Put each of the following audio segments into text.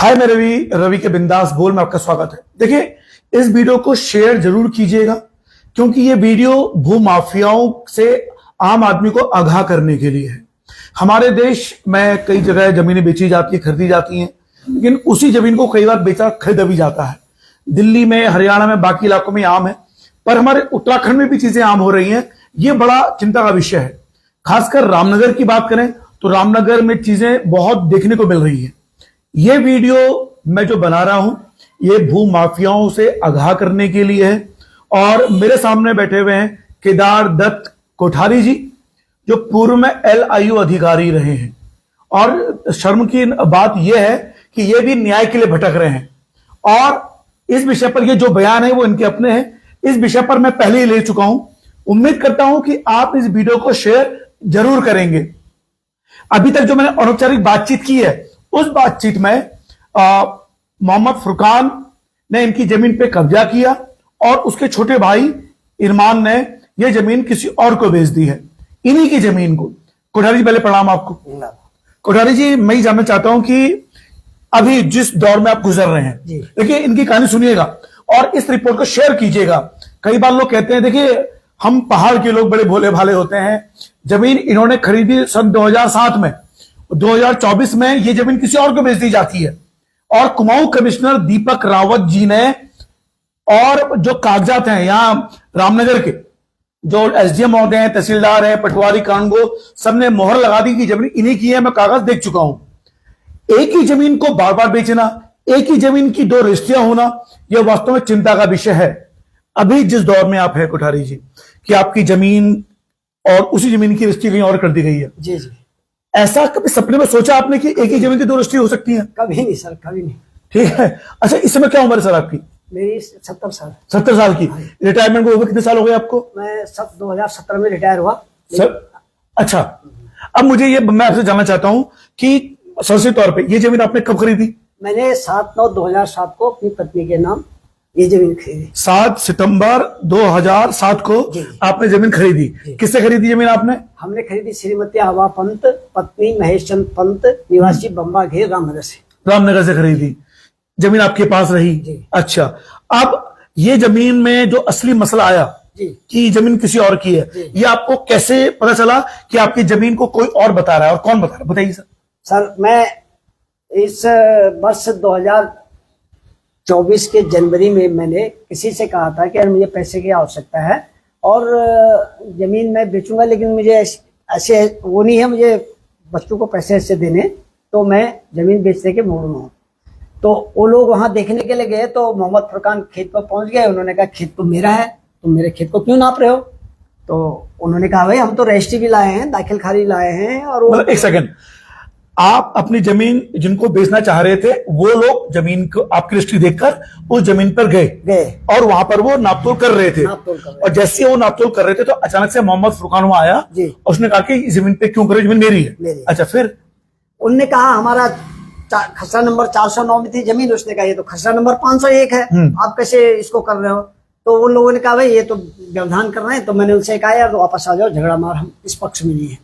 हाय मैं रवि के बिंदास बोल में आपका स्वागत है। देखिए, इस वीडियो को शेयर जरूर कीजिएगा क्योंकि ये वीडियो भू माफियाओं से आम आदमी को आगाह करने के लिए है। हमारे देश में कई जगह जमीनें बेची जाती है, खरीदी जाती हैं, लेकिन उसी जमीन को कई बार बेचा खरीदा भी जाता है। दिल्ली में, हरियाणा में, बाकी इलाकों में आम है, पर हमारे उत्तराखंड में भी चीजें आम हो रही हैं। ये बड़ा चिंता का विषय है। खासकर रामनगर की बात करें तो रामनगर में चीजें बहुत देखने को मिल रही हैं। ये वीडियो मैं जो बना रहा हूं ये भू माफियाओं से आगाह करने के लिए है। और मेरे सामने बैठे हुए हैं केदार दत्त कोठारी जी, जो पूर्व में LIU अधिकारी रहे हैं। और शर्म की बात यह है कि ये भी न्याय के लिए भटक रहे हैं। और इस विषय पर ये जो बयान है वो इनके अपने हैं। इस विषय पर मैं पहले ही ले चुका हूं। उम्मीद करता हूं कि आप इस वीडियो को शेयर जरूर करेंगे। अभी तक जो मैंने अनौपचारिक बातचीत की है उस बातचीत में मोहम्मद फुरकान ने इनकी जमीन पे कब्जा किया और उसके छोटे भाई इरमान ने यह जमीन किसी और को बेच दी है, इन्हीं की जमीन को। कोठारी जी, पहले प्रणाम आपको। कोठारी जी, मैं ही जानना चाहता हूं कि अभी जिस दौर में आप गुजर रहे हैं, देखिए इनकी कहानी सुनिएगा और इस रिपोर्ट को शेयर कीजिएगा। कई बार लोग कहते हैं, देखिए हम पहाड़ के लोग बड़े भोले भाले होते हैं। जमीन इन्होंने खरीदी सन 2007 में, 2024 में ये जमीन किसी और को बेच दी जाती है। और कुमाऊं कमिश्नर दीपक रावत जी ने और जो कागजात हैं यहां रामनगर के, जो SDM महोदय हैं, तहसीलदार हैं, पटवारी कानगो, सबने मोहर लगा दी कि जमीन इन्हीं की है। मैं कागज देख चुका हूं। एक ही जमीन को बार बार बेचना, एक ही जमीन की दो रजिस्ट्रियां होना, यह वास्तव में चिंता का विषय है। अभी जिस दौर में आप हैं कोठारी जी, कि आपकी जमीन और उसी जमीन की रजिस्ट्री कहीं और कर दी गई है। जी जी। ऐसा कभी सपने में सोचा आपने कि एक ही जमीन की दो रजिस्ट्री हो सकती है? कभी नहीं सर, कभी नहीं। ठीक है। अच्छा, इस समय क्या उम्र है सर आपकी? मेरी 70 साल। 70 साल की। रिटायरमेंट को कितने साल हो गए आपको? मैं सब 2017 में रिटायर हुआ सर। अच्छा, अब मुझे ये मैं आपसे जानना चाहता हूं कि सरसरी तौर पे ये जमीन आपने कब खरीदी? मैंने 7/9/2007 को अपनी पत्नी के नाम ये जमीन खरीदी। 7 सितंबर 2007 को आपने जमीन खरीदी। किससे खरीदी जमीन आपने? हमने खरीदी श्रीमती आवा पंत, पत्नी महेश चंद पंत, निवासी बम्बा घेर, रामनगर से। रामनगर से खरीदी। जमीन आपके पास रही। अच्छा, अब ये जमीन में जो असली मसला आया कि जमीन किसी और की है, ये आपको कैसे पता चला कि आपकी जमीन को कोई और बता रहा है, और कौन बता रहा है, बताइए सर। सर, मैं इस वर्ष 2024 के जनवरी में मैंने किसी से कहा था कि यार मुझे पैसे की आवश्यकता है और जमीन मैं बेचूंगा, लेकिन मुझे ऐसे वो नहीं है, मुझे बच्चों को पैसे ऐसे देने, तो मैं जमीन बेचने के मूड में हूँ। तो वो लोग वहां देखने के लिए गए तो मोहम्मद फुरकान खेत पर पहुंच गए। उन्होंने कहा खेत तो मेरा है, तुम मेरे खेत को क्यों नाप रहे हो? तो उन्होंने कहा भाई हम तो रजिस्ट्री भी लाए हैं, दाखिल खारिज लाए हैं। और वो एक सेकंड, आप अपनी जमीन जिनको बेचना चाह रहे थे वो लोग जमीन को आपकी रजिस्ट्री देखकर उस जमीन पर गए और वहां पर वो नापतोल कर रहे थे। और जैसे वो नापतोल कर रहे थे तो अचानक से मोहम्मद फुरकान वहां आया और उसने कहा कि जमीन पे क्यों करे, जमीन मेरी है। अच्छा, फिर उनने कहा हमारा खसरा नंबर 409 में थी जमीन। उसने कहा ये तो खसरा नंबर 501 है, आप कैसे इसको कर रहे हो? तो उन लोगों ने कहा भाई ये तो व्यवधान कर रहे हैं। तो मैंने उनसे कहा यार वापस आ जाओ, झगड़ा मार हम इस पक्ष में नहीं है।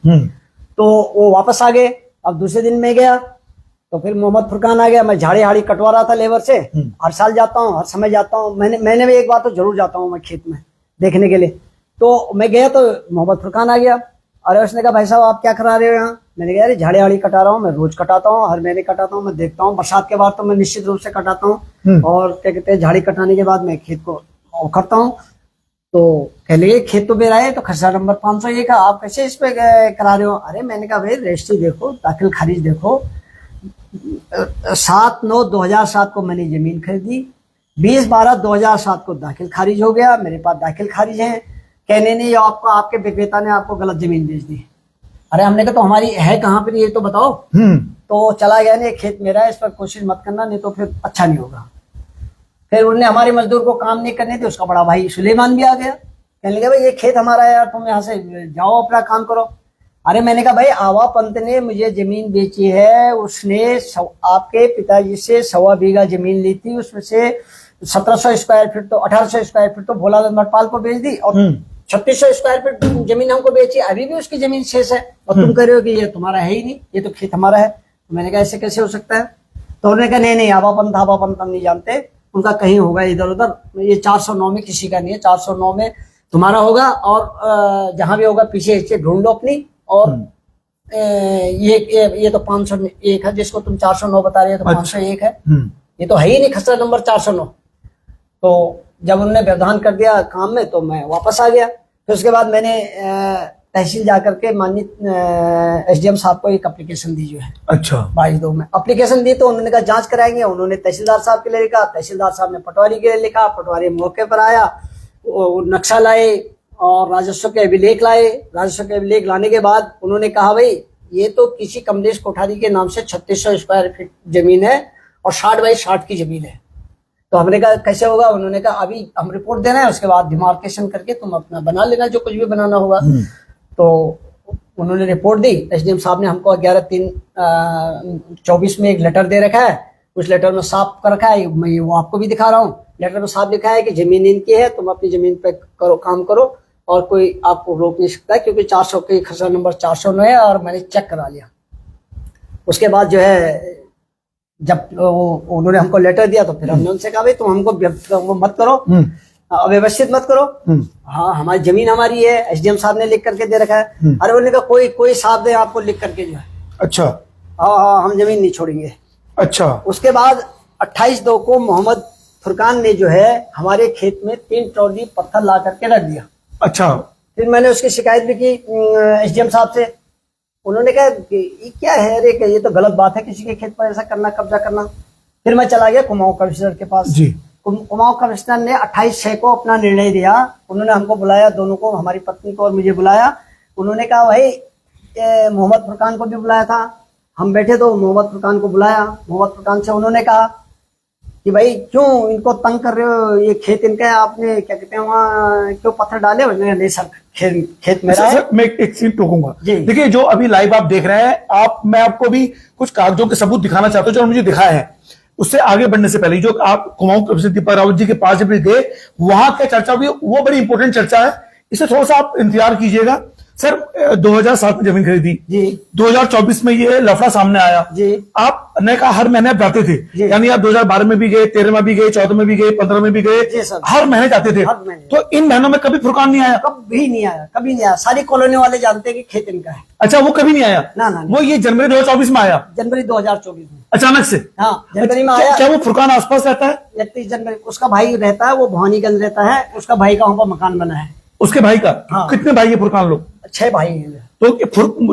तो वो वापस आ गए। अब दूसरे दिन में गया तो फिर मोहम्मद फुरकान आ गया। मैं झाड़ी हाड़ी कटवा रहा था लेबर से। हर साल जाता हूँ, हर समय जाता हूँ। मैंने भी एक बार तो जरूर जाता हूँ मैं खेत में देखने के लिए। तो मैं गया तो मोहम्मद फुरकान आ गया। अरे उसने कहा भाई साहब आप क्या करा रहे हो यहाँ? मैंने कहा यार झाड़ी हाड़ी कटा रहा हूँ, मैं रोज कटाता हूँ, हर महीने कटाता हूँ, मैं देखता हूँ। बरसात के बाद तो मैं निश्चित रूप से कटाता हूँ और क्या कहते हैं झाड़ी कटाने के बाद मैं खेत को उखड़ता हूँ। तो कह लगे खेत तो मेरा है, तो खसरा नंबर 501 का, आप कैसे इस पे करा रहे हो? अरे मैंने कहा भाई रजिस्ट्री देखो, दाखिल खारिज देखो। 7/9/2007 को मैंने जमीन खरीदी, 20/12/2007 को दाखिल खारिज हो गया। मेरे पास दाखिल खारिज है। कहने नहीं आपको, आपके विक्रेता ने आपको गलत जमीन बेच दी। अरे हमने कहा तो हमारी है कहाँ पर, ये तो बताओ। तो चला गया, नहीं खेत मेरा है, इस पर कोशिश मत करना, नहीं तो फिर अच्छा नहीं होगा। फिर उन्होंने हमारे मजदूर को काम नहीं करने थे। उसका बड़ा भाई सुलेमान भी आ गया, कहने लगा भाई ये खेत हमारा है यार, तुम यहाँ से जाओ अपना काम करो। अरे मैंने कहा भाई आवा पंत ने मुझे जमीन बेची है, उसने आपके पिताजी से 1.25 बीघा जमीन ली थी, उसमें से 1700 स्क्वायर फीट तो 1800 स्क्वायर फीट तो भोला मटपाल को बेच दी और 3600 स्क्वायर फीट जमीन हमको बेची। अभी भी उसकी जमीन शेष है और तुम कह रहे हो कि ये तुम्हारा है ही नहीं, ये तो खेत हमारा है। तो मैंने कहा ऐसे कैसे हो सकता है? तो उन्होंने कहा नहीं नहीं आवापन धावापन हम नहीं जानते, उनका कहीं होगा इधर उधर, ये 409 में किसी का नहीं है, 409 में तुम्हारा होगा, और जहां भी होगा पीछे हिस्से ढूंढ लो अपनी, और ये तो 501 है जिसको तुम 409 बता रहे हो, तो 501 है, ये तो है ही नहीं खसरा नंबर 409। तो जब उन्होंने व्यवधान कर दिया काम में तो मैं वापस आ गया। फिर उसके बाद मैंने तहसील जाकर के माननीय एसडीएम साहब को एक एप्लीकेशन दी जो है। अच्छा। 22/2 में एप्लीकेशन दी, तो उन्होंने कहा जांच कराएंगे। उन्होंने तहसीलदार साहब के लिए लिखा, तहसीलदार साहब ने पटवारी के लिए लिखा, पटवारी मौके पर आया, वो नक्शा लाए और राजस्व के अभिलेख लाए। राजस्व के अभिलेख लाने के बाद उन्होंने कहा भाई ये तो किसी कमलेश कोठारी के नाम से 3600 स्क्वायर फीट जमीन है और 60/60 की जमीन है। तो हमने कहा कैसे होगा? उन्होंने कहा अभी हम रिपोर्ट दे रहे हैं, उसके बाद डिमार्केशन करके तुम अपना बना लेना जो कुछ भी बनाना होगा। तो उन्होंने रिपोर्ट दी, एसडीएम साहब ने हमको 11/3/24 में एक लेटर दे रखा है। उस लेटर में साफ कर रखा है, मैं वो आपको भी दिखा रहा हूँ। लेटर में साफ लिखा है कि जमीन इनकी है, तुम अपनी जमीन पे करो, काम करो, और कोई आपको रोक नहीं सकता, क्योंकि 400 के खसरा नंबर 409 है, और मैंने चेक करा लिया। उसके बाद जो है जब उन्होंने हमको लेटर दिया तो फिर हमने उनसे कहा भाई तुम हमको मत करो, अव्यवस्थित मत करो, हाँ हमारी जमीन हमारी है, एसडीएम साहब ने लिख करके दे रखा है। अरे बोलने का कोई साहब दे आपको लिख करके जो है। अच्छा। हाँ हम जमीन नहीं छोड़ेंगे। अच्छा। उसके बाद 28/2 को मोहम्मद फुरकान ने जो है हमारे खेत में 3 ट्रॉली पत्थर ला करके रख दिया। अच्छा। फिर मैंने उसकी शिकायत भी की एसडीएम साहब से। उन्होंने कहा कि ये क्या है, अरे ये तो गलत बात है किसी के खेत पर ऐसा करना, कब्जा करना। फिर मैं चला गया कुमाऊं कमिश्नर के पास जी। कुमाऊं कमिश्नर ने 28/6 को अपना निर्णय दिया। उन्होंने हमको बुलाया, दोनों को, हमारी पत्नी को और मुझे बुलाया। उन्होंने कहा भाई मोहम्मद फुरकान को भी बुलाया था, हम बैठे तो मोहम्मद फुरकान को बुलाया। मोहम्मद फुरकान से उन्होंने कहा कि भाई क्यों इनको तंग कर रहे हो, ये खेत इनका है, आपने क्या कहते हैं वहाँ क्यों पत्थर डाले? नहीं सर खेत मेरा है। मैं एक सीन टोकूंगा। देखिए जो अभी लाइव आप देख रहे हैं, मैं आपको भी कुछ कागजों के सबूत दिखाना चाहता हूँ जो मुझे दिखाया है। उससे आगे बढ़ने से पहले जो आप कुमाऊं कमिश्नर दीपक रावत जी के पास जब गए, वहां क्या चर्चा हुई, वो बड़ी इंपॉर्टेंट चर्चा है। इसे थोड़ा सा आप इंतजार कीजिएगा। सर 2007 में जमीन खरीदी जी, 2024 में ये लफड़ा सामने आया जी। आपने कहा हर महीने आप जाते थे, यानी आप 2012 में भी गए, 13 में भी गए, 14 में भी गए, 15 में भी गए, हर महीने जाते थे। तो इन महीनों में कभी फुरकान नहीं आया? कभी नहीं आया, कभी नहीं आया। सारी कॉलोनी वाले जानते हैं कि खेत इनका है। अच्छा, वो कभी नहीं आया? ना। वो ये जनवरी 2024 में आया, जनवरी 2024 में अचानक से। हाँ जनवरी में आया। क्या वो फुरकान आसपास रहता है? 31 जनवरी। उसका भाई रहता है, वो भवानीगंज रहता है, उसका भाई का वहां पर मकान बना है। उसके भाई का? हाँ। कितने भाई है फुरकान लोग? 6 भाई हैं। तो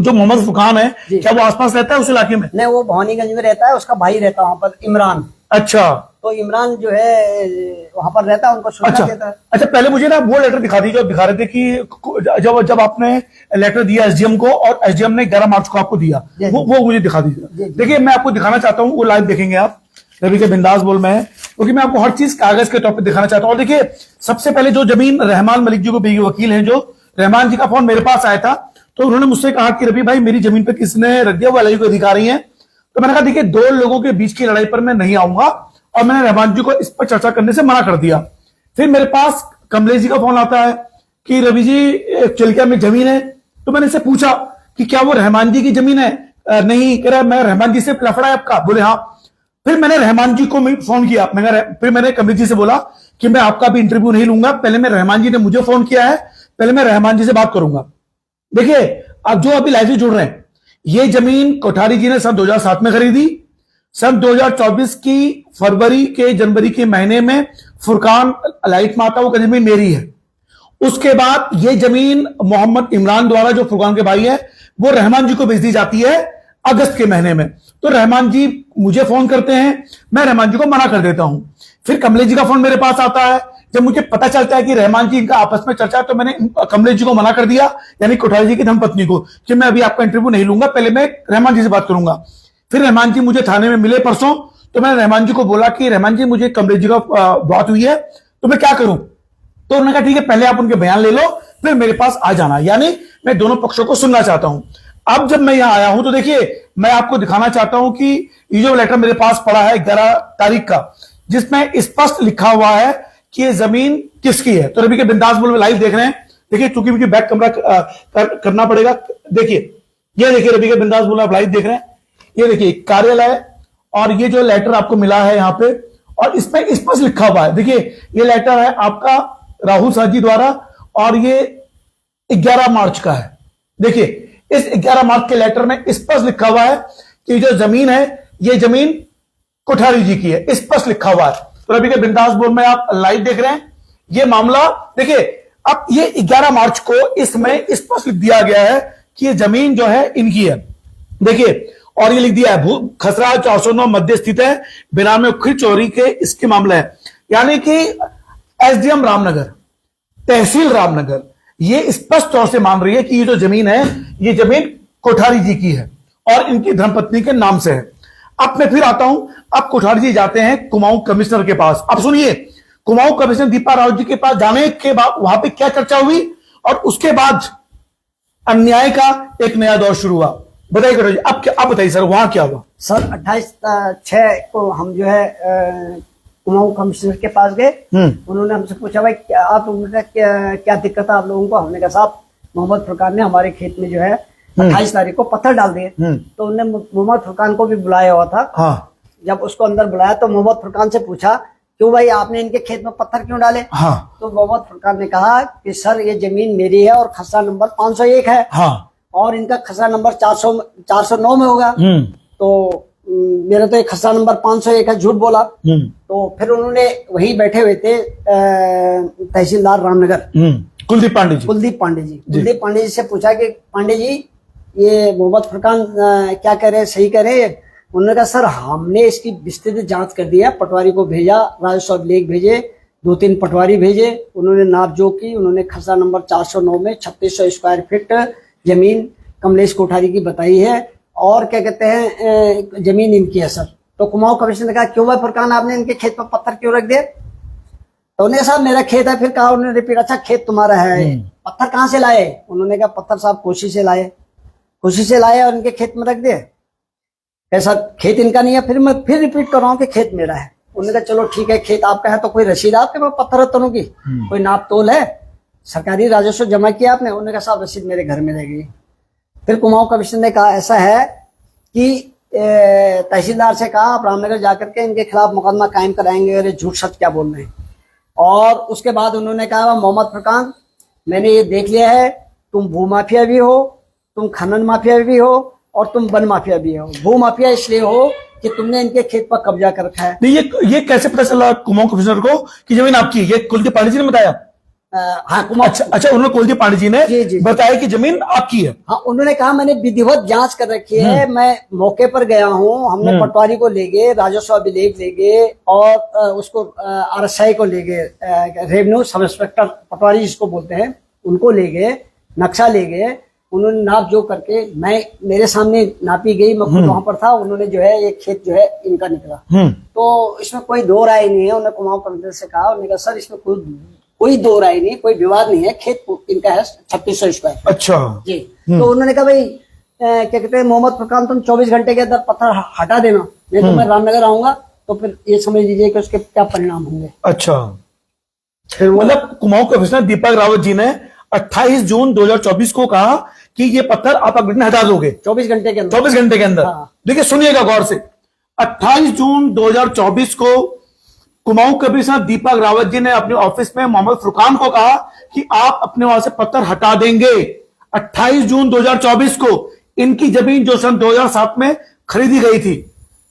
जो मोहम्मद फुरकान है क्या वो आसपास रहता है उस इलाके में? नहीं, वो भवानीगंज में रहता है, उसका भाई रहता है वहां पर, इमरान। अच्छा। तो इमरान जो है वहां पर रहता है, उनको सुविधा देता है। अच्छा, पहले मुझे ना वो लेटर दिखा दीजिए, दिखा रहे थे कि जब आपने लेटर दिया एसडीएम को और एसडीएम ने 11 मार्च को आपको दिया, वो मुझे दिखा दीजिए। देखिए मैं आपको दिखाना चाहता हूँ, वो लाइव देखेंगे आप, रवि के बिंदास बोल में है, क्योंकि मैं आपको हर चीज कागज के तौर पर दिखाना चाहता हूँ। और देखिए सबसे पहले जो जमीन रहमान मलिक जी को भी वकील हैं, जो रहमान जी का फोन मेरे पास आया था, तो उन्होंने मुझसे कहा कि रवि भाई मेरी जमीन पे किसने रख दिया, वो एलआईसी के अधिकारी हैं। तो मैंने कहा देखिए 2 लोगों के बीच की लड़ाई पर मैं नहीं आऊंगा, और मैंने रहमान जी को इस पर चर्चा करने से मना कर दिया। फिर मेरे पास कमलेश जी का फोन आता है कि रवि जी चिल्किया में जमीन है। तो मैंने इसे पूछा कि क्या वो रहमान जी की जमीन है? नहीं, कह रहा मैं रहमान जी से लफड़ा है आपका? बोले हाँ। फिर मैंने रहमान जी को फोन किया, फिर मैंने कमलेश जी से बोला कि मैं आपका भी इंटरव्यू नहीं लूंगा, पहले मैं रहमान जी ने मुझे फोन किया है, पहले मैं रहमान जी से बात करूंगा। देखिए आप जो अभी लाइव से जुड़ रहे हैं, ये जमीन कोठारी जी ने सन 2007 में खरीदी। सन 2024 की फरवरी के जनवरी के महीने में फुरकान लाइट माता वो जमीन मेरी है। उसके बाद ये जमीन मोहम्मद इमरान द्वारा, जो फुरकान के भाई है, वो रहमान जी को बेच दी जाती है अगस्त के महीने में। तो रहमान जी मुझे फोन करते हैं, मैं रहमान जी को मना कर देता हूं। फिर कमलेश जी का फोन मेरे पास आता है। जब मुझे पता चलता है कि रहमान जी इनका आपस में चर्चा, तो मैंने कमलेश जी को मना कर दिया, यानी कोठारी जी की धर्मपत्नी को, कि मैं अभी आपका इंटरव्यू नहीं लूंगा, पहले मैं रहमान जी से बात करूंगा। फिर रहमान जी मुझे थाने में मिले परसों, तो मैंने रहमान जी को बोला कि रहमान जी मुझे कमलेश जी का बात हुई है, तो मैं क्या करूं? तो उन्होंने कहा ठीक है, पहले आप उनके बयान ले लो, फिर मेरे पास आ जाना, यानी मैं दोनों पक्षों को सुनना चाहता हूं। अब जब मैं यहां आया हूं तो देखिए मैं आपको दिखाना चाहता हूं कि ये जो लेटर मेरे पास पड़ा है 11 तारीख का, जिसमें स्पष्ट लिखा हुआ है कि ये जमीन किसकी है। तो रवि के बिंदास बोल में लाइव देख रहे हैं। देखिए चूंकि मुझे बैक कैमरा करना पड़ेगा। देखिए ये देखिए रवि के बिंदास बोल आप लाइव देख रहे हैं। ये देखिए कार्यालय और ये जो लेटर आपको मिला है यहाँ पे, और इसमें स्पष्ट लिखा हुआ है, देखिए ये लेटर है आपका राहुल साजी द्वारा, और ये 11 मार्च का है। देखिए इस 11 मार्च के लेटर में स्पष्ट लिखा हुआ है कि जो जमीन है ये जमीन कोठारी जी की है, स्पष्ट लिखा हुआ है। तो अभी के बिंदास बोर्ड में आप लाइव देख रहे हैं ये मामला। देखिए अब ये 11 मार्च को इसमें स्पष्ट लिख दिया गया है कि ये जमीन जो है इनकी है। देखिए और ये लिख दिया है भू खसरा 409 मध्य स्थित है, बिना में उखड़ी चोरी के इसके मामला है। यानी कि एसडीएम रामनगर, तहसील रामनगर ये स्पष्ट तौर से मान रही है कि ये जो जमीन है ये जमीन कोठारी जी की है और इनकी धर्मपत्नी के नाम से है। अब मैं फिर आता हूं, अब कोठारी जी जाते हैं कुमाऊं कमिश्नर के पास। अब सुनिए कुमाऊं कमिश्नर दीपा रावत जी के पास जाने के बाद वहां पे क्या चर्चा हुई और उसके बाद अन्याय का एक नया दौर शुरू हुआ। बताइए कोठारी जी, अब क्या, अब बताइए सर वहां क्या हुआ। सर 28/6 को हम जो है कुमाऊं कमिश्नर के पास गए। उन्होंने हमसे पूछा भाई क्या आप लोगों का क्या दिक्कत है आप लोगों को। हमने कहा साहब मोहम्मद फुरकान ने हमारे खेत में जो है 28 तारीख को पत्थर डाल दिए। तो उन्होंने मोहम्मद फुरकान को भी बुलाया हुआ था। हाँ। जब उसको अंदर बुलाया तो मोहम्मद फुरकान से पूछा क्यों भाई आपने इनके खेत में पत्थर क्यों डाले। हाँ। तो मोहम्मद फुरकान ने कहा कि सर ये जमीन मेरी है और खसरा नंबर 501 है। हाँ। और इनका खसरा नंबर 409 में होगा। तो मेरा तो एक खसरा नंबर 501 है, झूठ बोला। तो फिर उन्होंने वही बैठे हुए थे तहसीलदार रामनगर कुलदीप पांडे जी। कुलदीप पांडे जी से पूछा कि पांडे जी ये मोहम्मद फुरकान क्या कह रहे हैं, सही कह रहे हैं। उन्होंने कहा सर हमने इसकी विस्तृत जांच कर दी है, पटवारी को भेजा, राजस्व अभिलेख भेजे, 2-3 पटवारी भेजे, उन्होंने नाप जो की। उन्होंने खसरा नंबर 409 में 3600 स्क्वायर फीट जमीन कमलेश कोठारी की बताई है और क्या कहते हैं जमीन इनकी है सर। तो कुमाऊं कमिश्नर ने कहा क्यों भाई फुरकान आपने इनके खेत पर पत्थर क्यों रख दिए। तो उन्होंने साहब मेरा खेत है। फिर कहा उन्होंने रिपीट अच्छा खेत तुम्हारा है, पत्थर कहाँ से लाए। उन्होंने कहा पत्थर साहब कोशी से लाए और इनके खेत में रख दिए। ऐसा खेत इनका नहीं है। फिर मैं फिर रिपीट कर रहा हूँ कि खेत मेरा है। उन्होंने कहा चलो ठीक है खेत आपका है तो कोई रसीद आपके पास पत्थर तनों की, कोई नाप तोल है, सरकारी राजस्व जमा किया आपने। उन्होंने कहा साहब रसीद मेरे घर में रहेगी। फिर कुमाऊं कमिश्नर ने कहा ऐसा है कि तहसीलदार से कहा आप रामनगर जाकर के इनके खिलाफ मुकदमा कायम कराएंगे, अरे झूठ सच क्या बोल रहे हैं। और उसके बाद उन्होंने कहा मोहम्मद फुरकान मैंने ये देख लिया है तुम भू माफिया भी हो, तुम खनन माफिया भी हो और तुम वन माफिया भी हो। भू माफिया इसलिए हो कि तुमने इनके खेत पर कब्जा कर रखा है। नहीं ये कैसे पता चला कुमाऊं कमिश्नर को कि जमीन आपकी है? ये कुलदीप पांडे जी ने बताया। हाँ अच्छा उन्होंने कुलदीप पांडे जी ने जी। बताया कि जमीन आपकी है। हाँ उन्होंने कहा मैंने विधिवत जांच कर रखी है, मैं मौके पर गया हूँ, हमने पटवारी को ले गए, राजस्व अभिलेख ले गए और उसको RSI को ले गए, रेवेन्यू सब इंस्पेक्टर पटवारी जिसको बोलते हैं उनको ले गए, नक्शा ले गए। उन्होंने नाप जो करके मेरे सामने नापी गई, मैं खुद वहां पर था। उन्होंने जो है ये खेत जो है इनका निकला। तो इसमें कोई दो राय नहीं है। उन्होंने कुमाऊं कमिश्नर से कहा, उन्होंने कहा सर इसमें कोई दो राय नहीं, कोई विवाद नहीं है, खेत इनका है 3600 स्क्वायर। अच्छा जी। तो उन्होंने कहा भाई क्या कहते हैं मोहम्मद फुरकान तुम 24 घंटे के अंदर पत्थर हटा देना, नहीं तो मैं रामनगर आऊंगा। तो फिर ये समझ लीजिए कि उसके क्या परिणाम होंगे। अच्छा फिर मतलब कुमाऊं कमिश्नर दीपक रावत जी ने 28 जून 2024 को कहा कि ये पत्थर आप अग्नि हटा दोगे 24 घंटे के अंदर। 24 घंटे के अंदर। हाँ। देखिए सुनिएगा गौर से, 28 जून 2024 को कुमाऊं कमिश्नर दीपक रावत जी ने अपने ऑफिस में मोहम्मद फुरकान को कहा कि आप अपने वहां से पत्थर हटा देंगे। 28 जून 2024 को इनकी जमीन जो सन 2007 में खरीदी गई थी।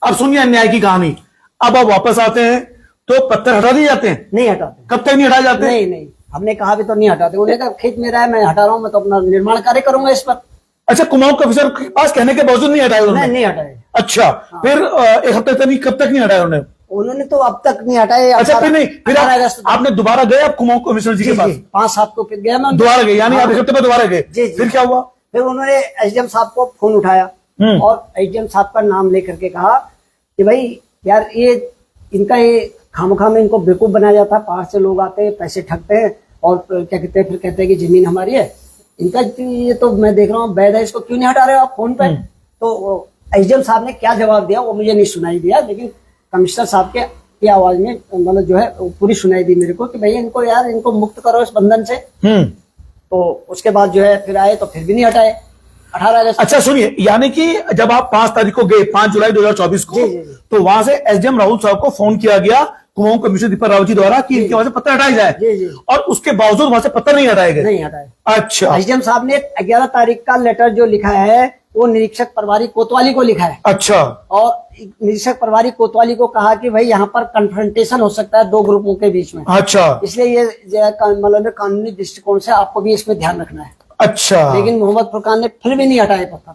अब सुनिए अन्याय की कहानी। अब आप वापस आते हैं तो पत्थर हटा दिए जाते हैं? नहीं हटाते। कब तक नहीं हटाए जाते? नहीं हमने कहा भी तो नहीं हटाते। उन्होंने कहा खेत मेरा है, मैं हटा रहा हूँ, मैं तो अपना निर्माण कार्य करूंगा इस पर। अच्छा कुमाऊं कमिश्नर के पास कहने के बावजूद नहीं हटाए उन्होंने? नहीं हटाए। अच्छा हाँ। फिर एक हफ्ते तक नहीं, कब तक नहीं हटाए उन्होंने तो अब तक नहीं हटाए। अच्छा फिर नहीं, फिर आपने दोबारा गए आप कुमाऊं कमिश्नर जी के पास? 5-7 को फिर गया मैं दोबारा गए, यानी आप एक हफ्ते में दोबारा गए। फिर क्या हुआ? फिर उन्होंने SDM साहब को फोन उठाया और SDM साहब का नाम लेकर के कहा कि भाई यार ये इनका ये खामखा में इनको बेवकूफ बनाया जाता है, बाहर से लोग आते हैं पैसे ठगते हैं और क्या कहते हैं, फिर कहते हैं कि जमीन हमारी है। इनका ये तो मैं देख रहा हूँ वैध है, इसको क्यों नहीं हटा रहे हो आप फोन पे। तो SDM साहब ने क्या जवाब दिया वो मुझे नहीं सुनाई दिया, लेकिन कमिश्नर साहब की आवाज में मतलब जो है पूरी सुनाई दी मेरे को कि भैया इनको यार इनको मुक्त करो इस बंधन से। तो उसके बाद जो है फिर आए तो फिर भी नहीं हटाए। 18 अगस्त। अच्छा सुनिए, यानी कि जब आप 5 तारीख को गए, 5 जुलाई 2024 को, जी, जी। तो वहां से एसडीएम राहुल साहब को फोन किया गया कुमाऊं कमिश्नर दीपक रावत जी द्वारा कि इनके वहां से पत्थर हटाए जाए, जी, जी। और उसके बावजूद वहां से पत्थर नहीं हटाए गए। नहीं हटाए। अच्छा एसडीएम साहब ने 11 तारीख का लेटर जो लिखा है वो निरीक्षक प्रभारी कोतवाली को लिखा है, अच्छा और निरीक्षक प्रभारी कोतवाली को कहा कि भाई यहाँ पर कन्फ्रंटेशन हो सकता है दो ग्रुपों के बीच में, अच्छा इसलिए ये मतलब कानूनी दृष्टिकोण से आपको भी इसमें ध्यान रखना है। अच्छा लेकिन मोहम्मद फुरकान ने फिर भी नहीं हटाए पत्थर।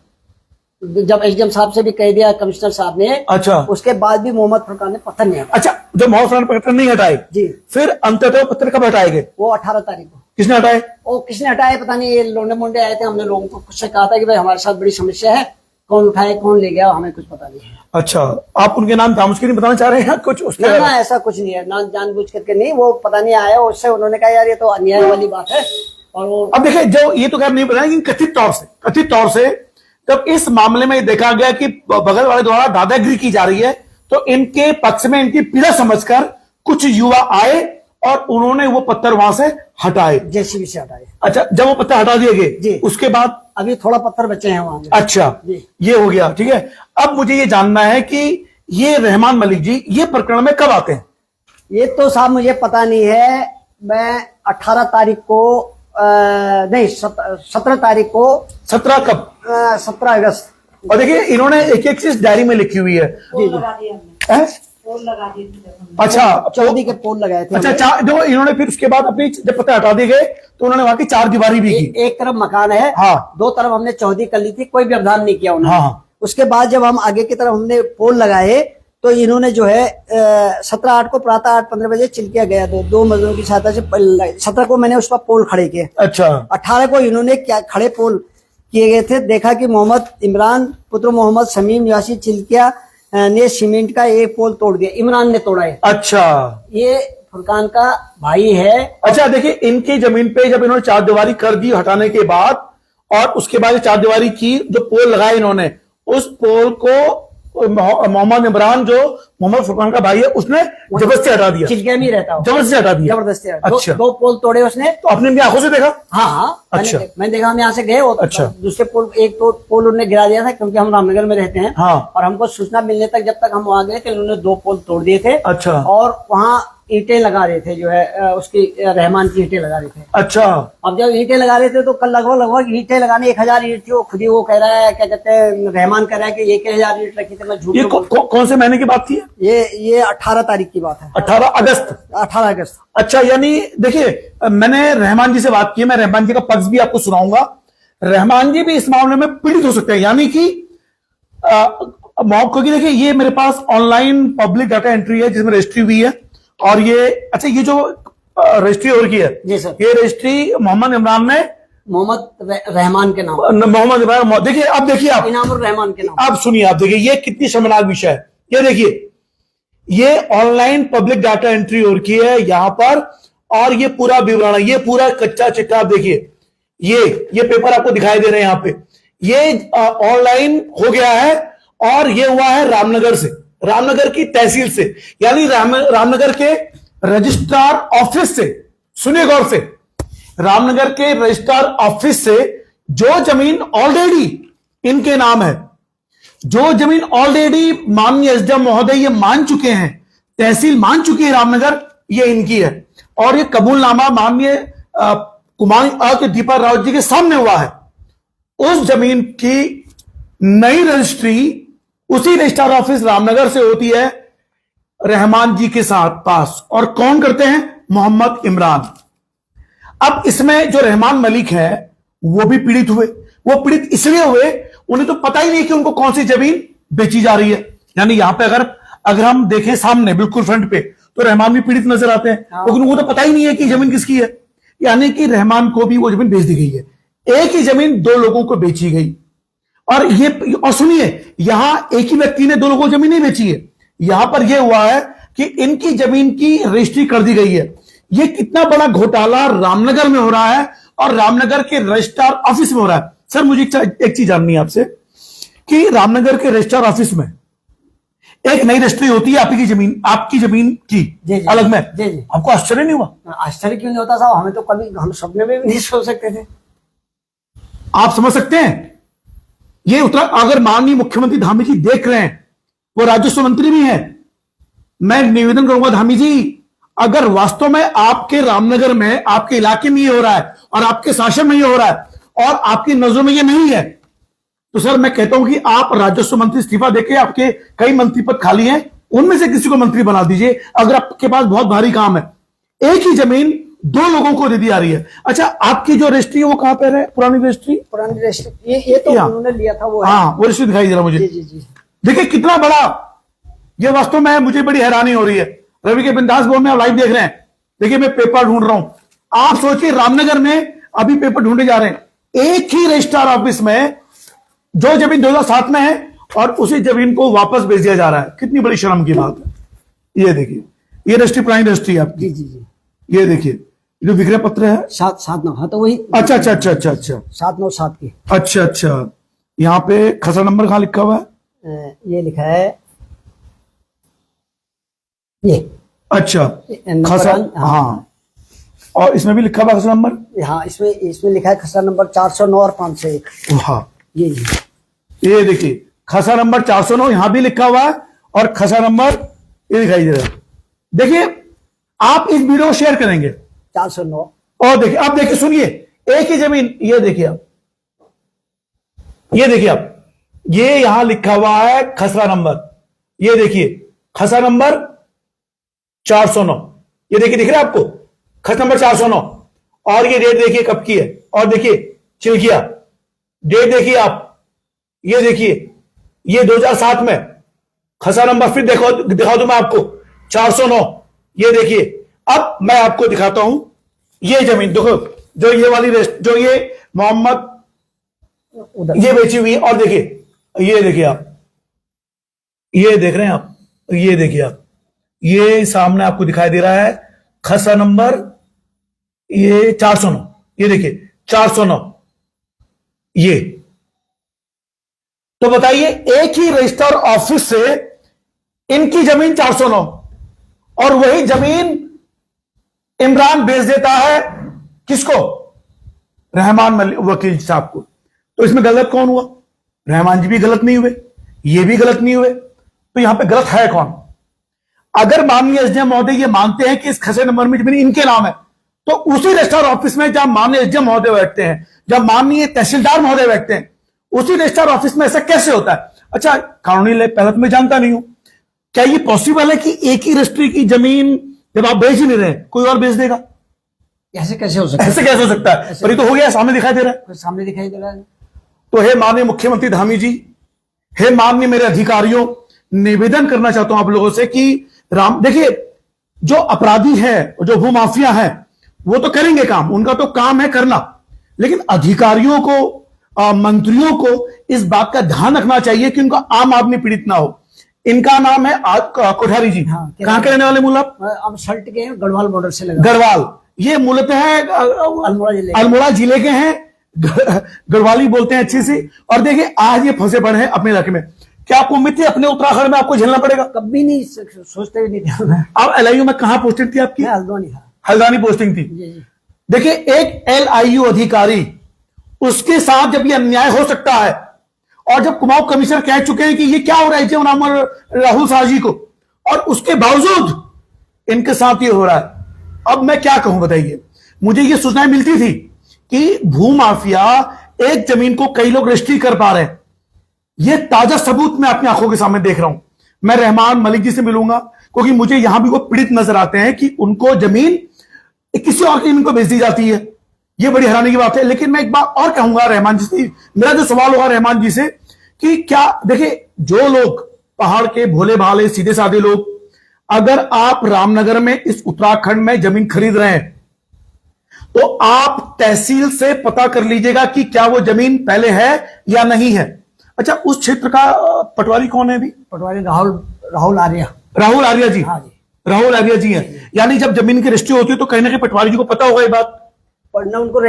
जब एसडीएम साहब से भी कह दिया कमिश्नर साहब ने, अच्छा उसके बाद भी मोहम्मद फुरकान ने पत्थर नहीं हटाया। अच्छा, जब मोहम्मद फुरकान पत्थर नहीं हटाए, जी, फिर अंततः पत्थर कब हटाए गए? वो 18 तारीख को। किसने हटाए? वो किसने हटाए पता नहीं, ये लोंडे मोंडे आए थे, हमने लोगों को से कहा था कि भाई हमारे साथ बड़ी समस्या है, कौन उठाए कौन ले गया हमें कुछ पता नहीं है। अच्छा, आप उनके नाम जानबूझ के नहीं बताना चाह रहे हैं कुछ उसके? ना ऐसा कुछ नहीं है, ना जानबूझ करके नहीं, वो पता नहीं आया, उससे उन्होंने कहा यार ये तो अन्याय वाली बात है। और वो अब देखिए, जो ये तो खैर नहीं बताया, लेकिन कथित तौर से जब इस मामले में देखा गया कि बगल वाले द्वारा दादागिरी की जा रही है, तो इनके पक्ष में इनकी पीड़ा समझकर कुछ युवा आए और उन्होंने वो पत्थर वहां से हटाए, जेसीबी से हटाए। अच्छा, जब वो पत्थर हटा दिए जी। गए, उसके बाद अभी थोड़ा पत्थर बचे हैं वहां। अच्छा जी। ये हो गया, ठीक है। अब मुझे ये जानना है कि ये रहमान मलिक जी ये प्रकरण में कब आते हैं? ये तो साहब मुझे पता नहीं है, मैं 18 तारीख को नहीं 17 तारीख को 17 कब? 17 अगस्त। और देखिए, इन्होंने एक एक चीज डायरी में लिखी हुई है। जी जी। हैं? अच्छा, 14 के पोल लगाए थे। अच्छा, जो इन्होंने फिर उसके बाद अपनी जब पत्थर हटा दिए गए तो उन्होंने वहां की 4 दीवारी भी की। एक तरफ मकान है, हाँ। 2 तरफ हमने चौधी कर ली थी, कोई व्यवधान नहीं किया उन्होंने। हाँ। उसके बाद जब हम आगे की तरफ हमने पोल लगाए तो इन्होंने जो है 17/8 को प्रातः 8:15 बजे चिल्किया गया, दो मजदूरों की सहायता से 17 को मैंने उस पर पोल खड़े किए। अच्छा, 18 को इन्होंने क्या खड़े पोल किए गए थे, देखा कि मोहम्मद इमरान पुत्र मोहम्मद शमीम निवासी चिल्किया ने सीमेंट का एक पोल तोड़ दिया। इमरान ने तोड़ा है। अच्छा, ये फुरकान का भाई है। अच्छा, देखिए, इनकी जमीन पे जब इन्होंने 4 दीवारी कर दी हटाने के बाद, और उसके बाद 4 दीवारी की जो पोल लगाए इन्होंने, उस पोल को मोहम्मद इमरान जो मोहम्मद फुरकान का भाई है उसने जबरदस्ती हटा दिया। चिल्किया में रहता हूँ, जबरदस्ती हटा दिया। जबरदस्ती। अच्छा। दो पोल तोड़े उसने। तो आपने अपनी आंखों से देखा? हाँ हाँ, अच्छा। मैंने देखा, हम यहाँ से गए। अच्छा। दूसरे पोल, एक तो पोल उन्होंने गिरा दिया था क्योंकि हम रामनगर में रहते हैं। हाँ। और हमको सूचना मिलने तक, जब तक हम वहाँ गए थे, उन्होंने 2 पोल तोड़ दिए थे। अच्छा। और वहाँ ईंटें लगा रहे थे, जो है उसकी रहमान की ईंटें लगा रहे थे। अच्छा। अब जब ईंटें लगा रहे थे तो कल लगभग ईंटें लगाने 1000 ईंट थी। वो खुद ही वो कह रहा है, क्या कहते हैं, रहमान कह रहा है कि 1000 ईंट रखी थी। मैं झूठ ये कौन से महीने की बात थी? ये 18 तारीख की बात है। 18 अगस्त। 18 अगस्त। अच्छा, यानी देखिए, मैंने रहमान जी से बात की, मैं रहमान जी का पक्ष भी आपको सुनाऊंगा। रहमान जी भी इस मामले में पीड़ित हो सकते हैं, यानी कि क्योंकि देखिए, ये मेरे पास ऑनलाइन पब्लिक डाटा एंट्री है जिसमें रजिस्ट्री हुई है, और ये, अच्छा, ये जो रजिस्ट्री हो रही है, जी सर, ये रजिस्ट्री मोहम्मद इमरान ने मोहम्मद रहमान के नाम, मोहम्मद इमरान, देखिए, अब देखिए आप इनामुर रहमान के नाम। आप सुनिए, आप देखिए ये कितनी शर्मनाक विषय है। ये देखिए, ये ऑनलाइन पब्लिक डाटा एंट्री हो रखी है यहां पर, और ये पूरा विवरण है, ये पूरा कच्चा चिट्ठा। आप देखिए, ये पेपर आपको दिखाई दे रहे हैं यहाँ पे, ये ऑनलाइन हो गया है, और ये हुआ है रामनगर से, रामनगर की तहसील से, यानी रामनगर के रजिस्ट्रार ऑफिस से। सुनिए गौर से, रामनगर के रजिस्ट्रार ऑफिस से जो जमीन ऑलरेडी इनके नाम है, जो जमीन ऑलरेडी माननीय एसडीएम महोदय ये मान चुके हैं, तहसील मान चुकी है रामनगर, ये इनकी है। और ये कबूलनामा माननीय कुमाऊं के दीपक रावत जी के सामने हुआ है। उस जमीन की नई रजिस्ट्री उसी रजिस्ट्रार ऑफिस रामनगर से होती है रहमान जी के साथ पास, और कौन करते हैं? मोहम्मद इमरान। अब इसमें जो रहमान मलिक है वो भी पीड़ित हुए। वो पीड़ित इसलिए हुए, उन्हें तो पता ही नहीं कि उनको कौन सी जमीन बेची जा रही है। यानी यहां पे अगर हम देखें सामने बिल्कुल फ्रंट पे, तो रहमान भी पीड़ित नजर आते हैं, लेकिन उनको तो पता ही नहीं है कि जमीन किसकी है। यानी कि रहमान को भी वो जमीन बेच दी गई है। एक ही जमीन 2 लोगों को बेची गई। और सुनिए, यहां एक ही व्यक्ति ने 2 लोगों को जमीन नहीं बेची है। यहां पर यह हुआ है कि इनकी जमीन की रजिस्ट्री कर दी गई है। यह कितना बड़ा घोटाला रामनगर में हो रहा है, और रामनगर के रजिस्ट्रार ऑफिस में हो रहा है। सर, मुझे एक चीज जाननी है आपसे कि रामनगर के रजिस्ट्रार ऑफिस में एक नई रजिस्ट्री होती है आपकी जमीन की, जी, जी, अलग में। जी, जी। हमको आश्चर्य नहीं हुआ? आश्चर्य क्यों नहीं होता साहब, हमें तो कभी, हम सपने में भी नहीं सोच सकते थे। आप समझ सकते हैं ये अगर माननीय मुख्यमंत्री धामी जी देख रहे हैं, वो राजस्व मंत्री भी हैं, मैं निवेदन करूंगा धामी जी, अगर वास्तव में आपके रामनगर में, आपके इलाके में ये हो रहा है और आपके शासन में ये हो रहा है और आपकी नजरों में ये नहीं है, तो सर मैं कहता हूं कि आप राजस्व मंत्री इस्तीफा देके, आपके कई मंत्री पद खाली हैं, उनमें से किसी को मंत्री बना दीजिए। अगर आपके पास बहुत भारी काम है, एक ही जमीन 2 लोगों को दे दी जा रही है। अच्छा, आपकी जो रजिस्ट्री है वो कहां पर है? पुरानी रजिस्ट्री ये तो उन्होंने लिया था वो है। हाँ, वो रजिस्ट्री दिखाई दे रहा मुझे। जी जी जी। देखिए कितना बड़ा ये, वास्तव में मुझे बड़ी हैरानी हो रही है। रवि के बिंदास बोल में आप लाइव देख रहे हैं। देखिए मैं पेपर ढूंढ रहा हूं, आप सोचिए रामनगर में अभी पेपर ढूंढे जा रहे हैं, एक ही रजिस्ट्रार ऑफिस में जो जमीन 2007 में है और उसी जमीन को वापस भेज दिया जा रहा है। कितनी बड़ी शर्म की बात है। ये देखिए, ये रजिस्ट्री पुरानी रजिस्ट्री है आपकी। जी जी जी। ये देखिए जो विक्रय पत्र है 7-9, हाँ तो वही। अच्छा अच्छा अच्छा अच्छा अच्छा 797 की। अच्छा अच्छा, यहाँ पे खसरा नंबर कहां लिखा हुआ है? ये लिखा है ये। अच्छा, खसरा, हाँ, और इसमें भी लिखा हुआ खसरा नंबर? हाँ, इसमें लिखा है खसरा नंबर 409 और 501। हाँ, ये देखिए खसरा नंबर 409 यहां भी लिखा हुआ है और खसरा नंबर ये दिखाई दे रहा है। देखिए आप इस वीडियो को शेयर करेंगे 409, और देखिए, आप देखिए, सुनिए, एक ही जमीन, ये देखिए आप, ये देखिए आप, ये यहां लिखा हुआ है खसरा नंबर, ये देखिए खसरा नंबर 409, ये देखिए, दिख रहा है आपको खसरा नंबर 409, और ये डेट देखिए कब की है, और देखिए चिल्किया डेट देखिए आप, ये देखिए ये 2007 में खसरा नंबर, फिर दिखा दूं मैं आपको 409, ये देखिए। अब मैं आपको दिखाता हूं ये जमीन, देखो जो ये वाली जो ये मोहम्मद ये बेची हुई है, और देखिए ये देखिए आप, ये देख रहे हैं आप, ये देखिए आप, ये सामने आपको दिखाई दे रहा है खसरा नंबर ये 409, ये देखिए 409, ये तो बताइए एक ही रजिस्टर ऑफिस से इनकी जमीन 409 और वही जमीन इमरान बेच देता है किसको? रहमान वकील साहब को। तो इसमें गलत कौन हुआ? रहमान जी भी गलत नहीं हुए, ये भी गलत नहीं हुए, तो यहां पे गलत है कौन? अगर माननीय एसडीएम महोदय ये मानते हैं कि इस खसरे नंबर में जमीन इनके नाम है, तो उसी रजिस्ट्रार ऑफिस में जहां माननीय एसडीएम महोदय बैठते हैं, जहां माननीय तहसीलदार महोदय बैठते हैं, उसी रजिस्ट्रार ऑफिस में ऐसा कैसे होता है? अच्छा, कानूनी पहले तो मैं जानता नहीं हूं, क्या ये पॉसिबल है कि एक ही रजिस्ट्री की जमीन जब आप बेच ही नहीं रहे कोई और बेच देगा? ऐसे कैसे हो सकता है? ऐसे कैसे हो सकता है? पर ये तो हो गया, सामने दिखाई दे रहा है, सामने दिखाई दे रहा है। तो हे माननीय मुख्यमंत्री धामी जी, हे माननीय मेरे अधिकारियों, निवेदन करना चाहता हूं आप लोगों से कि देखिए जो अपराधी है, जो भूमाफिया है, वो तो करेंगे काम, उनका तो काम है करना, लेकिन अधिकारियों को, मंत्रियों को इस बात का ध्यान रखना चाहिए कि उनका आम आदमी पीड़ित ना हो। इनका नाम है कोठारी जी। हाँ, कहां के रहने वाले मूल आप? हम शर्ट के हैं, गढ़वाल बॉर्डर से लगा। गढ़वाल, ये मूलतः अल्मोड़ा जिले के हैं, गढ़वाली बोलते हैं अच्छी सी। और देखिए आज ये फंसे पड़े हैं अपने इलाके में। क्या आपको उम्मीद थी अपने उत्तराखंड में आपको झेलना पड़ेगा? कभी नहीं सोचते भी नहीं थे। अब LIU में कहां पोस्टिंग थी आपकी? हल्द्वानी पोस्टिंग थी। देखिए एक LIU अधिकारी, उसके साथ जब ये अन्याय हो सकता है, और जब कुमाऊं कमिश्नर कह चुके हैं कि ये क्या हो रहा है राहुल शाह जी को, और उसके बावजूद इनके साथ ये हो रहा है, अब मैं क्या कहूं बताइए। मुझे ये सूचनाएं मिलती थी कि भूमाफिया एक जमीन को कई लोग रजिस्ट्री कर पा रहे हैं। ये ताजा सबूत मैं अपनी आंखों के सामने देख रहा हूं। मैं रहमान मलिक जी से मिलूंगा, क्योंकि मुझे यहां भी वो पीड़ित नजर आते हैं कि उनको जमीन किसी और की इनको बेच दी जाती है। ये बड़ी हैरानी की बात है। लेकिन मैं एक बात और कहूंगा रहमान जी से, मेरा जो सवाल होगा रहमान जी से, कि क्या देखिए जो लोग पहाड़ के भोले भाले सीधे साधे लोग, अगर आप रामनगर में इस उत्तराखंड में जमीन खरीद रहे हैं, तो आप तहसील से पता कर लीजिएगा कि क्या वो जमीन पहले है या नहीं है। अच्छा, उस क्षेत्र का पटवारी कौन है अभी? पटवारी राहुल आर्या। राहुल आर्या जी। हाँ जी, राहुल आर्या जी हैं। यानी जब जमीन की रजिस्ट्री होती है तो कहीं ना कहीं पटवारी जी को पता होगा ये बात। पढ़ना उनको,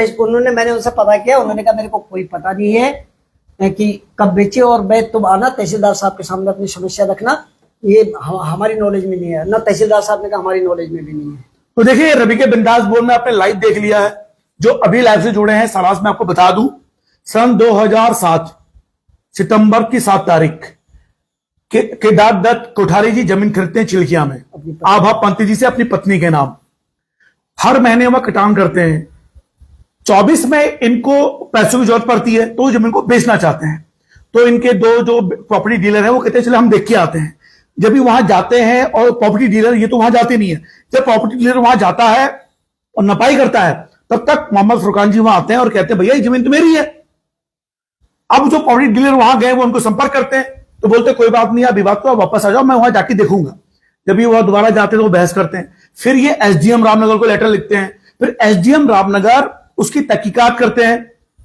मैंने उनसे पता किया, उन्होंने कहा मेरे को कोई पता नहीं है कि कब बेचे, और तुम आना तहसीलदार साहब के सामने अपनी समस्या रखना, ये हमारी नॉलेज में नहीं है। ना तहसीलदार साहब ने कहा हमारी नॉलेज में भी नहीं है। तो देखिए रवि के बिंदास बोल में आपने लाइव देख लिया है। जो अभी लाइव से जुड़े हैं, सारांश में आपको बता दूं, सन सितंबर की 7 तारीख केदार दत्त कोठारी जी जमीन खरीदते हैं चिल्किया में आभा पंती जी से अपनी पत्नी के नाम। हर महीने वह कटान करते हैं। 24 में इनको पैसों की जरूरत पड़ती है तो जमीन को बेचना चाहते हैं। तो इनके दो जो प्रॉपर्टी डीलर हैं वो कहते हैं चलो हम देख के आते हैं। जब भी वहां जाते हैं और प्रॉपर्टी डीलर, ये तो वहां जाते नहीं है, जब प्रॉपर्टी डीलर वहां जाता है और नपाई करता है तब तक मोहम्मद फुरकान जी वहां आते हैं और कहते हैं भैया ये जमीन तो मेरी है। अब जो प्रॉपर्टी डीलर वहां गए वो उनको संपर्क करते हैं तो बोलते कोई बात नहीं, अभी बात तो आप वापस आ जाओ, मैं वहां जाके देखूंगा। जब ये वह दोबारा जाते हैं तो वो बहस करते हैं। फिर ये एसडीएम रामनगर को लेटर लिखते हैं। फिर एसडीएम रामनगर उसकी तहकीकात करते हैं।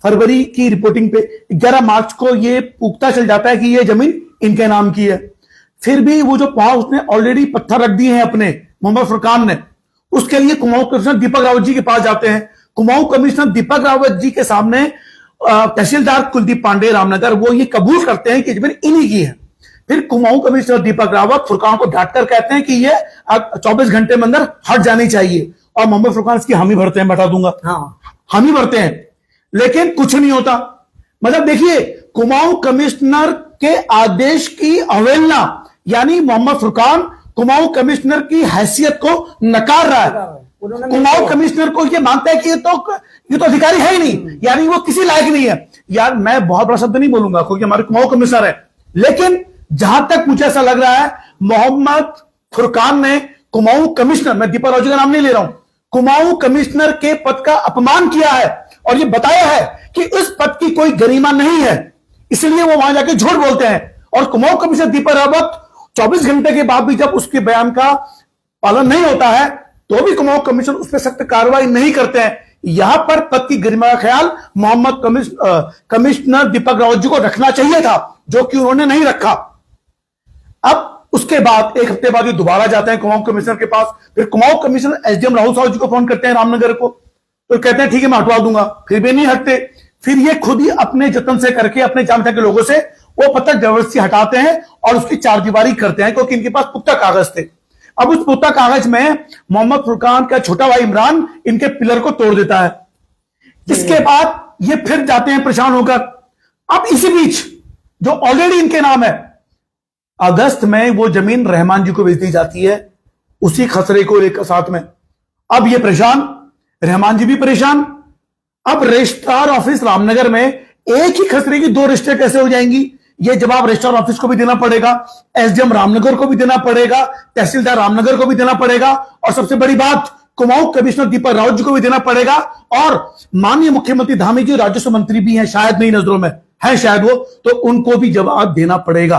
फरवरी की रिपोर्टिंग पे 11 मार्च को ये पुख्ता चल जाता है कि ये जमीन इनके नाम की है। फिर भी वो जो पांव उसने ऑलरेडी पत्थर रख दिए हैं अपने मोहम्मद फुरकान ने, उसके लिए कुमाऊं कमिश्नर दीपक रावत जी के पास जाते हैं। कुमाऊं कमिश्नर दीपक रावत जी के सामने तहसीलदार कुलदीप पांडे रामनगर वो ये कबूल करते हैं कि जमीन इन्हीं की है। फिर कुमाऊं कमिश्नर दीपक रावत फुरकान को डांटकर कहते हैं कि ये 24 घंटे में अंदर हट जानी चाहिए और मोहम्मद फुरकान इसकी हामी भरते हैं, बता दूंगा, हाँ हामी भरते हैं, लेकिन कुछ नहीं होता। मतलब देखिए कुमाऊं कमिश्नर के आदेश की अवहेलना, यानी मोहम्मद फुरकान कुमाऊं कमिश्नर की हैसियत को नकार रहा है। कुमाऊं कमिश्नर को ये मानता है कि ये तो अधिकारी है ही नहीं, यानी वो किसी लायक नहीं है। यार मैं बहुत बड़ा शब्द नहीं बोलूंगा क्योंकि हमारे कुमाऊं कमिश्नर है, लेकिन जहां तक मुझे ऐसा लग रहा है मोहम्मद फुरकान ने कुमाऊं कमिश्नर, मैं दीपक रावत जी का नाम नहीं ले रहा हूं, कुमाऊं कमिश्नर के पद का अपमान किया है और ये बताया है कि इस पद की कोई गरिमा नहीं है, इसलिए वो वहां जाके झूठ बोलते हैं। और कुमाऊं कमिश्नर दीपक रावत 24 घंटे के बाद भी जब उसके बयान का पालन नहीं होता है तो भी कुमाऊं कमिश्नर उस पर सख्त कार्रवाई नहीं करते हैं। यहां पर पद की गरिमा का ख्याल मोहम्मद कमिश्नर दीपक रावत जी को रखना चाहिए था, जो कि उन्होंने नहीं रखा। अब उसके बाद एक हफ्ते बाद ये दोबारा जाते हैं कुमाऊं कमिश्नर के पास। फिर कुमाऊं कमिश्नर एसडीएम राहुल साहू जी को फोन करते हैं रामनगर को, तो कहते हैं ठीक है मैं हटवा दूंगा, फिर भी नहीं हटते। फिर ये खुद ही अपने जतन से करके अपने जामठा के लोगों से वो पत्थर जबरदस्ती हटाते हैं और उसकी चारदीवारी करते हैं क्योंकि इनके पास पुख्ता कागज थे। अब उस पुख्ता कागज में मोहम्मद फुरकान का छोटा भाई इमरान इनके पिलर को तोड़ देता है। इसके बाद ये फिर जाते हैं परेशान होकर। अब इसी बीच जो ऑलरेडी इनके नाम है, अगस्त में वो जमीन रहमान जी को बेच दी जाती है उसी खसरे को लेकर साथ में। अब ये परेशान, रहमान जी भी परेशान। अब रजिस्ट्रार ऑफिस रामनगर में एक ही खसरे की 2 रजिस्टर कैसे हो जाएंगी, ये जवाब रजिस्ट्रार ऑफिस को भी देना पड़ेगा, एसडीएम रामनगर को भी देना पड़ेगा, तहसीलदार रामनगर को भी देना पड़ेगा और सबसे बड़ी बात कुमाऊं कमिश्नर दीपक रावत जी को भी देना पड़ेगा। और माननीय मुख्यमंत्री धामी जी राजस्व मंत्री भी हैं, शायद मेरी नजरों में है शायद वो, तो उनको भी जवाब देना पड़ेगा।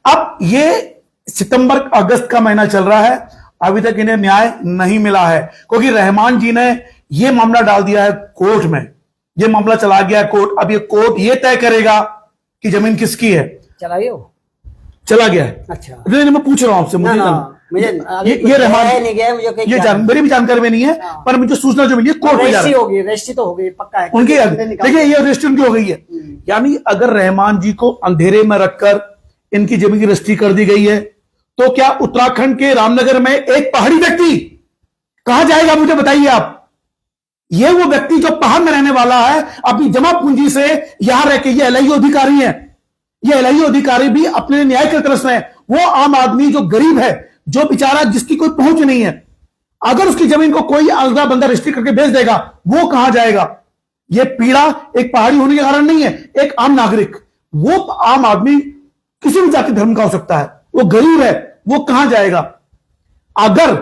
अब ये सितंबर अगस्त का महीना चल रहा है, अभी तक इन्हें न्याय नहीं मिला है क्योंकि रहमान जी ने यह मामला डाल दिया है कोर्ट में। यह मामला चला गया कोर्ट। अब ये कोर्ट ये तय करेगा कि जमीन किसकी है। चला गया है। अच्छा मैं पूछ रहा हूं आपसे, मुझे ये रहमान नहीं गया, मुझे ये मेरी भी जानकारी में नहीं है, पर मुझे सूचना जो मिली कोर्ट में होगी, रजिस्ट्री तो हो गई पक्का है उनकी। देखिए ये रजिस्ट्री उनकी हो गई है, यानी अगर रहमान जी को अंधेरे में रखकर इनकी जमीन की रजिस्ट्री कर दी गई है तो क्या उत्तराखंड के रामनगर में एक पहाड़ी व्यक्ति कहां जाएगा, मुझे बताइए आप। ये वो व्यक्ति जो पहाड़ में रहने वाला है, अपनी जमा पूंजी से यहां रह के, ये एलआईओ अधिकारी है, ये एलआईओ अधिकारी भी अपने न्याय के तरफ से है। वो आम आदमी जो गरीब है, जो बेचारा जिसकी कोई पहुंच नहीं है, अगर उसकी जमीन को कोई आगरा बंदा रजिस्ट्री करके बेच देगा वो कहां जाएगा। ये पीड़ा एक पहाड़ी होने के कारण नहीं है, एक आम नागरिक, वो आम आदमी किसी भी जाति धर्म का हो सकता है, वो गरीब है, वो कहां जाएगा। अगर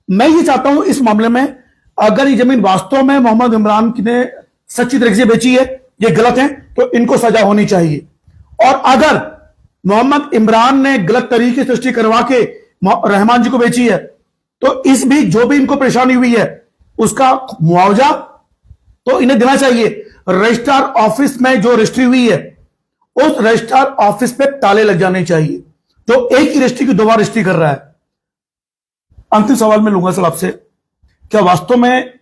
मैं ये चाहता हूं इस मामले में, अगर ये जमीन वास्तव में मोहम्मद इमरान ने सच्ची तरीके से बेची है, ये गलत है, तो इनको सजा होनी चाहिए। और अगर मोहम्मद इमरान ने गलत तरीके से रजिस्ट्री करवा के रहमान जी को बेची है तो इस भी जो भी इनको परेशानी हुई है उसका मुआवजा तो इन्हें देना चाहिए। रजिस्ट्रार ऑफिस में जो रजिस्ट्री हुई है उस रजिस्ट्रार ऑफिस पे ताले लग जाने चाहिए जो एक ही रजिस्ट्री की 2 बार रजिस्ट्री कर रहा है। अंतिम सवाल मैं लूंगा सर आपसे, क्या वास्तव में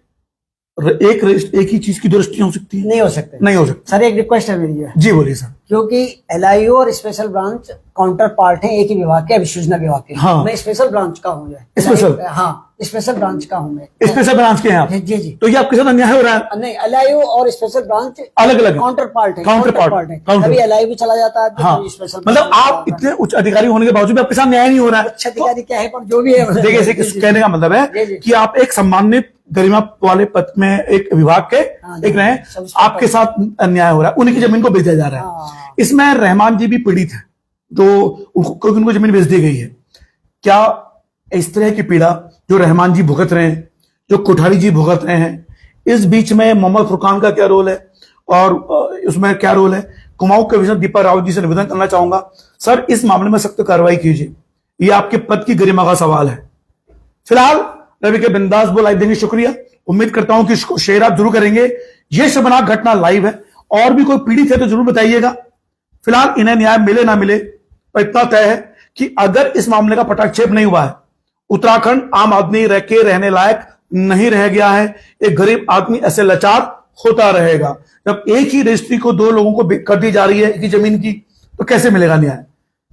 एक ही चीज की दो रजिस्ट्री हो सकती है? नहीं हो सकते। नहीं हो सकती। सर एक रिक्वेस्ट है मेरी है, जी बोलिए सर। क्योंकि LIO और स्पेशल ब्रांच काउंटर पार्ट है एक ही विभाग के, अभिसूचना विभाग के। हाँ। मैं स्पेशल ब्रांच का हूँ। स्पेशल? हाँ, स्पेशल ब्रांच का हूँ मैं। स्पेशल ब्रांच के हैं आप? जी जी। तो ये आपके साथ अन्याय हो रहा है? नहीं, LIO और स्पेशल ब्रांच अलग अलग काउंटर पार्ट है। काउंटर पार्ट है। काउंटर। कभी LIO भी चला जाता है, हाँ, कभी स्पेशल। मतलब आप इतने उच्च अधिकारी होने के बावजूद भी आपके साथ न्याय नहीं हो रहा है। उच्च अधिकारी क्या है, पर जो भी है। देखिए, इसे कहने का मतलब है कि आप एक सम्मानित गरिमा वाले पद में एक विभाग के एक रहे, आपके साथ अन्याय हो रहा है, उनकी जमीन को बेचा जा रहा है। इसमें रहमान जी भी पीड़ित है, जो उनको जमीन बेच दी गई है। क्या इस तरह की पीड़ा जो रहमान जी भुगत रहे हैं, जो कोठारी जी भुगत रहे हैं, इस बीच में मोहम्मद फुरकान का क्या रोल है और उसमें क्या रोल है? कुमाऊं के विषय दीपा रावत जी से निवेदन करना चाहूंगा, सर इस मामले में सख्त कार्रवाई कीजिए, ये आपके पद की गरिमा का सवाल है। फिलहाल रवि के बिंदास बोल लाइव देंगे, शुक्रिया। उम्मीद करता हूं कि इसको शेयर आप जरूर करेंगे। यह शर्मनाक घटना लाइव है, और भी कोई पीड़ित है तो जरूर बताइएगा। फिलहाल इन्हें न्याय मिले ना मिले, पर इतना तय है कि अगर इस मामले का पटाक्षेप नहीं हुआ है, उत्तराखंड आम आदमी रह के रहने लायक नहीं रह गया है। एक गरीब आदमी ऐसे लाचार होता रहेगा। जब एक ही रजिस्ट्री को दो लोगों को कर दी जा रही है, एक ही जमीन की, तो कैसे मिलेगा न्याय?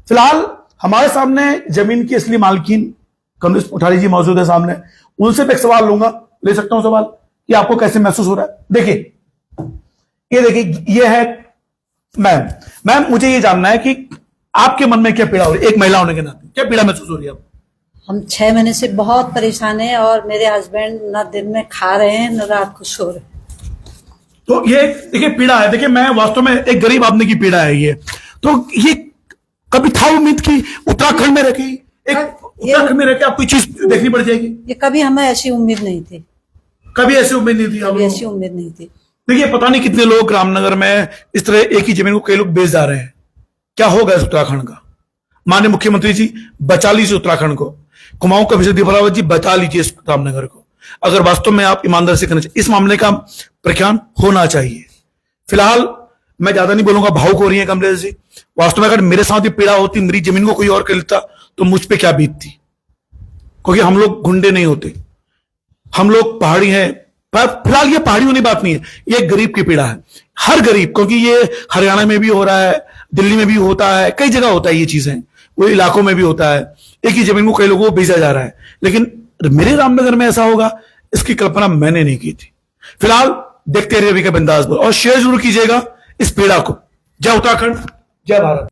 फिलहाल हमारे सामने जमीन की असली मालकिन कमलेश कोठारी जी मौजूद है सामने, उनसे भी एक सवाल लूंगा, ले सकता हूं सवाल, कि आपको कैसे महसूस हो रहा है? देखिए, ये देखिए, ये है मैम, मुझे ये जानना है कि आपके मन में क्या पीड़ा हो रही है, एक महिला होने के नाते क्या पीड़ा महसूस हो रही है? हम 6 महीने से बहुत परेशान हैं, और मेरे हस्बैंड न दिन में खा रहे हैं न रात को सो रहे हैं। तो ये देखिए पीड़ा है। देखिए, मैं वास्तव में एक गरीब आदमी की पीड़ा है ये। तो ये कभी था उम्मीद की उत्तराखंड में रखी, उत्तराखंड में रहकर आपको चीज देखनी पड़ जाएगी? ये कभी हमें ऐसी उम्मीद नहीं थी, कभी ऐसी उम्मीद नहीं थी? कभी ऐसी उम्मीद नहीं थी। देखिए, पता नहीं कितने लोग रामनगर में इस तरह एक ही जमीन को कई लोग बेच जा रहे हैं। क्या होगा इस उत्तराखंड का? माननीय मुख्यमंत्री जी, बचा लीजिए उत्तराखंड को। कुमाऊं का विषय दीपा रावत जी, बचा लीजिए इस रामनगर को। अगर वास्तव में आप ईमानदारी से करना चाहिए, इस मामले का प्रख्यान होना चाहिए। फिलहाल मैं ज्यादा नहीं बोलूंगा, भावुक हो रही है कमलेश जी। वास्तव में अगर मेरे साथ भी पीड़ा होती, मेरी जमीन को कोई और कर लेता, तो मुझ पे क्या बीतती? क्योंकि हम लोग गुंडे नहीं होते, हम लोग पहाड़ी हैं। पर फिलहाल ये पहाड़ी होने की बात नहीं है, ये एक गरीब की पीड़ा है। हर गरीब, क्योंकि ये हरियाणा में भी हो रहा है, दिल्ली में भी होता है, कई जगह होता है ये चीजें, वो इलाकों में भी होता है। एक ही जमीन को कई लोगों को बेचा जा रहा है, लेकिन मेरे रामनगर में ऐसा होगा, इसकी कल्पना मैंने नहीं की थी। फिलहाल देखते रहिए रवि का बिंदास बोल, और शेयर जरूर कीजिएगा इस पीड़ा को। जय उत्तराखंड, जय भारत।